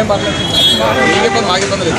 మాకేం పర్లేదు, మాకే ఇబ్బంది లేదు.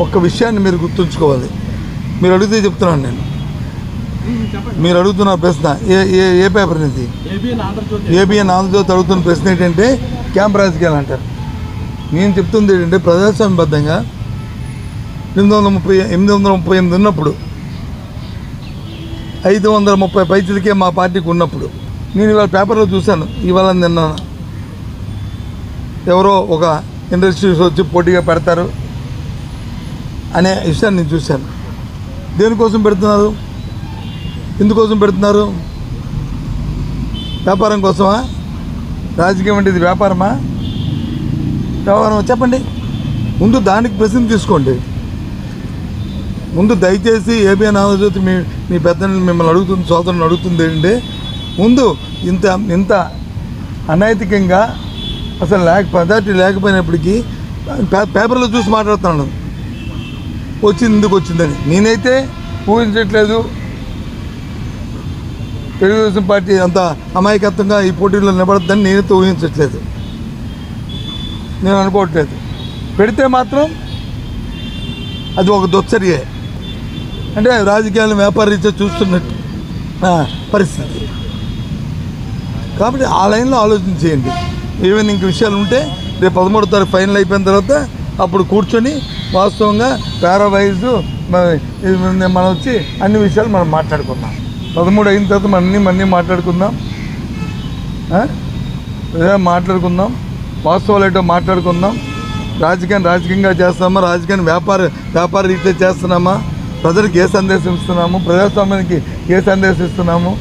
ఒక్క విషయాన్ని మీరు గుర్తుంచుకోవాలి. మీరు అడిగితే చెప్తున్నాను నేను. మీరు అడుగుతున్న ప్రశ్న ఏ పేపర్ ఇది? ఏబిఎన్ ఆంధ్రజ్యోతి అడుగుతున్న ప్రశ్న ఏంటంటే క్యాంప్ రాజకీయాలు అంటారు. నేను చెప్తుంది ఏంటంటే ప్రజాస్వామ్యబద్ధంగా 838 ఉన్నప్పుడు 530 పైసలకే మా పార్టీకి ఉన్నప్పుడు నేను ఇవాళ పేపర్లో చూశాను. ఇవాళ నిన్న ఎవరో ఒక ఇండస్ట్రీస్ వచ్చి పోటీగా పెడతారు అనే విషయాన్ని నేను చూశాను. దేనికోసం పెడుతున్నారు? ఎందుకోసం పెడుతున్నారు? వ్యాపారం కోసమా? రాజకీయం అంటే ఇది వ్యాపారమా? వ్యవహారం చెప్పండి. ముందు దానికి ప్రశ్న తీసుకోండి. ముందు దయచేసి ఏబిఎన్ ఆంధ్రజ్యోతి మీ పెద్దల్ని మిమ్మల్ని అడుగుతుంది, సోదరుని అడుగుతుంది ఏంటంటే ముందు ఇంత అనైతికంగా అసలు పదార్థి లేకపోయినప్పటికీ పేపర్లో చూసి మాట్లాడుతున్నాను వచ్చింది ఎందుకు వచ్చిందని. నేనైతే ఊహించట్లేదు తెలుగుదేశం పార్టీ అంత అమాయకత్వంగా ఈ పోటీలో నిలబడద్దని నేనైతే ఊహించట్లేదు, నేను అనుకోవట్లేదు. పెడితే మాత్రం అది ఒక దుశ్చర్యే, అంటే రాజకీయాలను వ్యాపార రీత్యా చూస్తున్నట్టు పరిస్థితి. కాబట్టి ఆ లైన్లో ఆలోచన చేయండి. ఏమైనా ఇంక విషయాలు ఉంటే రేపు 13వ తారీఖు ఫైనల్ అయిపోయిన తర్వాత అప్పుడు కూర్చొని వాస్తవంగా పారావైజ్ మనం వచ్చి అన్ని విషయాలు మనం మాట్లాడుకుందాం. 13 అయిన తర్వాత మన్నీ మాట్లాడుకుందాం, మాట్లాడుకుందాం. వాస్తవాలు ఏంటో మాట్లాడుకుందాం. రాజకీయంగా చేస్తున్నామా, రాజకీయాన్ని వ్యాపార రీత్యా చేస్తున్నామా, ప్రజలకు ఏ సందేశం ఇస్తున్నాము, ప్రజాస్వామ్యానికి ఏ సందేశం ఇస్తున్నాము,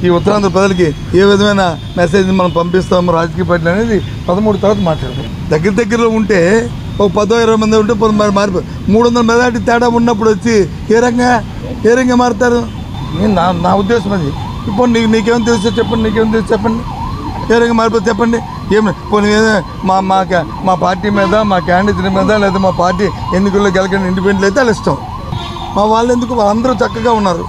ఈ ఉత్తరాంధ్ర ప్రజలకి ఏ విధమైన మెసేజ్ని మనం పంపిస్తాము రాజకీయ పార్టీలు అనేది 13 తర్వాత మాట్లాడతాం. దగ్గరలో ఉంటే ఒక 10-20 మంది ఉంటే మారిపోయి 300 మెజార్టీ తేడా ఉన్నప్పుడు వచ్చి ఏ రంగా మారుతారు? నేను నా ఉద్దేశం అది. ఇప్పుడు నీకేం తెలుసో చెప్పండి, నీకేం తెలుసు చెప్పండి, ఏ రంగా మారిపోతే చెప్పండి. ఏమి కొన్ని మా పార్టీ మీద, మా క్యాండిడేట్ మీద, లేదా మా పార్టీ ఎన్నికల్లో గెలకని ఇండిపెండెంట్ అయితే వాళ్ళు ఇష్టం. మా వాళ్ళు ఎందుకు? వాళ్ళందరూ చక్కగా ఉన్నారు.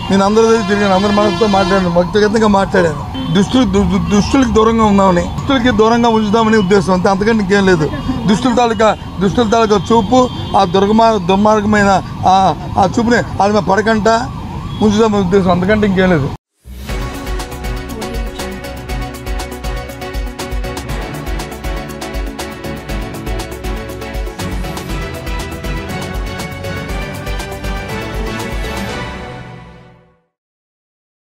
నేను అందరూ దగ్గర తిరిగాను, అందరూ మనతో మాట్లాడాను, వ్యక్తిగతంగా మాట్లాడాను. దుష్టులకి దూరంగా ఉన్నామని, దుష్టులకి దూరంగా ఉంచుదామని ఉద్దేశం అంతే, అంతకంటే ఇంకేం లేదు. దుష్టుల తాలూకా చూపు, ఆ దుర్మార్గమైన ఆ చూపుని వాళ్ళ మీద పడకంట ఉంచుదామని ఉద్దేశం, అంతకంటే ఇంకేం లేదు.